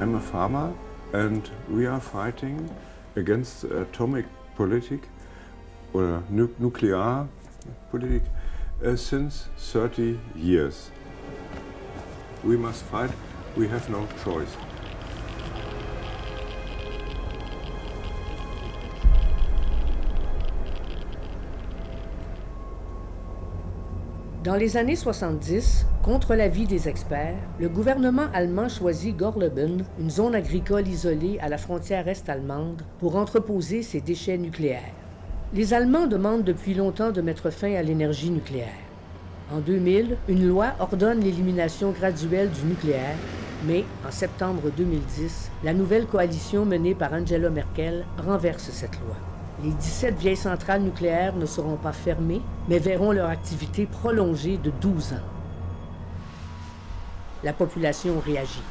I'm a farmer and we are fighting against atomic politic or nuclear politic since 30 years. We must fight, we have no choice. Dans les années 70, contre l'avis des experts, le gouvernement allemand choisit Gorleben, une zone agricole isolée à la frontière est-allemande, pour entreposer ses déchets nucléaires. Les Allemands demandent depuis longtemps de mettre fin à l'énergie nucléaire. En 2000, une loi ordonne l'élimination graduelle du nucléaire, mais en septembre 2010, la nouvelle coalition menée par Angela Merkel renverse cette loi. Les 17 vieilles centrales nucléaires ne seront pas fermées, mais verront leur activité prolongée de 12 ans. La population réagit.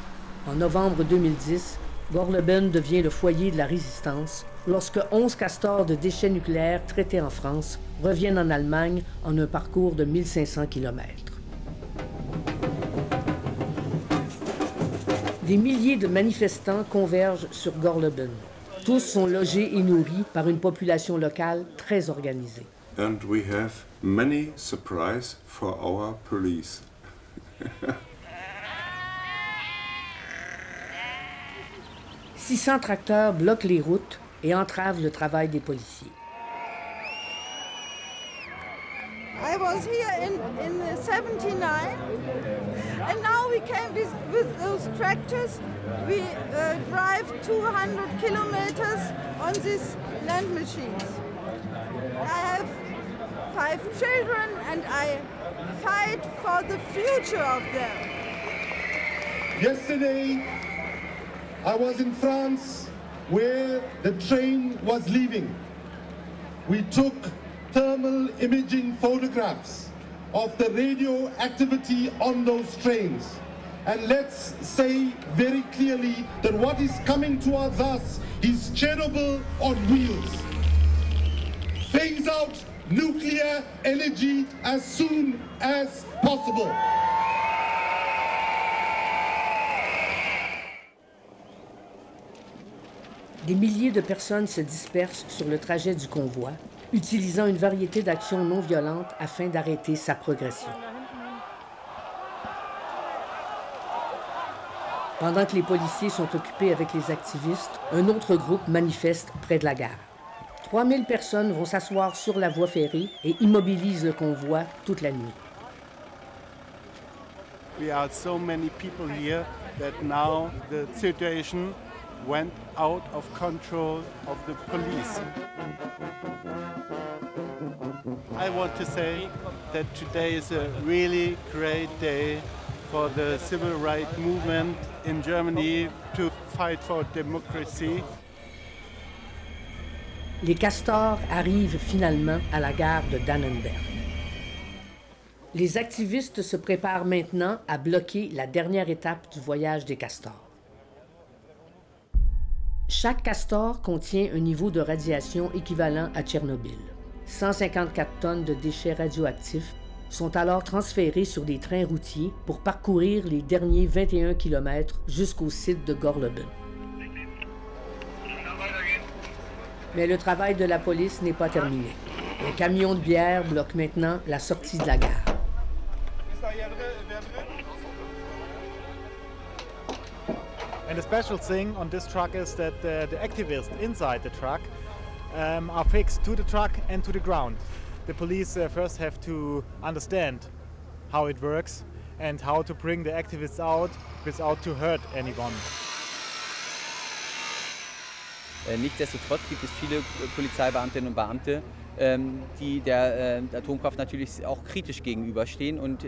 En novembre 2010, Gorleben devient le foyer de la résistance lorsque 11 castors de déchets nucléaires traités en France reviennent en Allemagne en un parcours de 1500 km. Des milliers de manifestants convergent sur Gorleben. Tous sont logés et nourris par une population locale très organisée. And we have many surprises for our police. 600 tracteurs bloquent les routes et entravent le travail des policiers. I was here in 79, and now we came with those tractors. We drive 200 kilometers on these land machines. I have 5 children and I fight for the future of them. Yesterday, I was in France where the train was leaving. We took thermal imaging photographs of the radioactivity on those trains. And let's say very clearly that what is coming towards us is Chernobyl on wheels. Phase out nuclear energy as soon as possible. Des milliers de personnes se dispersent sur le trajet du convoi, utilisant une variété d'actions non violentes afin d'arrêter sa progression. Pendant que les policiers sont occupés avec les activistes, un autre groupe manifeste près de la gare. 3000 personnes vont s'asseoir sur la voie ferrée et immobilisent le convoi toute la nuit. We are so many people here that now the situation went out of control of the police. I want to say that today is a really great day for the civil rights movement in Germany to fight for democracy. Les castors arrivent finalement à la gare de Dannenberg. Les activistes se préparent maintenant à bloquer la dernière étape du voyage des castors. Chaque castor contient un niveau de radiation équivalent à Tchernobyl. 154 tonnes de déchets radioactifs sont alors transférés sur des trains routiers pour parcourir les derniers 21 km jusqu'au site de Gorleben. Mais le travail de la police n'est pas terminé. Un camion de bière bloque maintenant la sortie de la gare. And the special thing on this truck is that the activists inside the truck are fixed to the truck and to the ground. The police first have to understand how it works and how to bring the activists out without to hurt anyone. Nichtsdestotrotz gibt es viele Polizeibeamtinnen und Beamte, die der Atomkraft natürlich auch kritisch gegenüberstehen und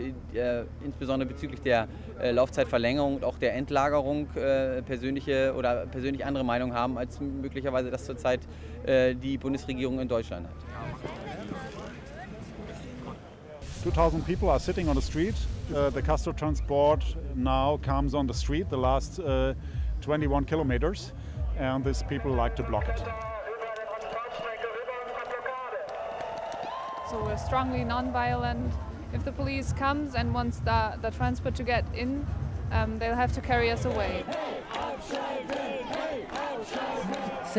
insbesondere bezüglich der Laufzeitverlängerung und auch der Endlagerung persönlich andere Meinung haben, als möglicherweise das zurzeit die Bundesregierung in Deutschland hat. 2,000 people are sitting on the street. The castor transport now comes on the street, the last 21 kilometers, and these people like to block it. So we're strongly non-violent. If the police comes and wants the transport to get in, they'll have to carry us away.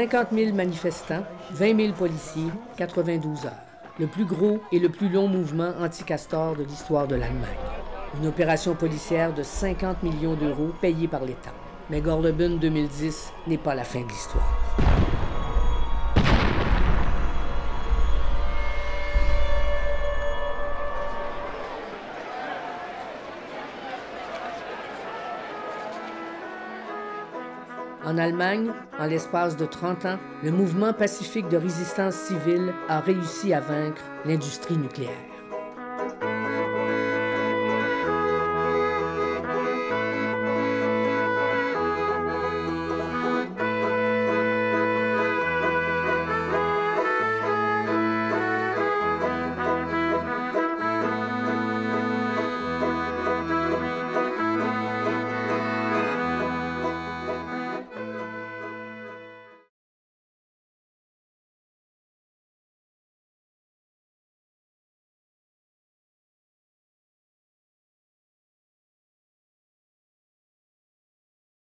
50 000 manifestants, 20 000 policiers, 92 heures. Le plus gros et le plus long mouvement anti-castor de l'histoire de l'Allemagne. Une opération policière de 50 millions d'euros payée par l'État. Mais Gorleben 2010 n'est pas la fin de l'histoire. En Allemagne, en l'espace de 30 ans, le mouvement pacifique de résistance civile a réussi à vaincre l'industrie nucléaire.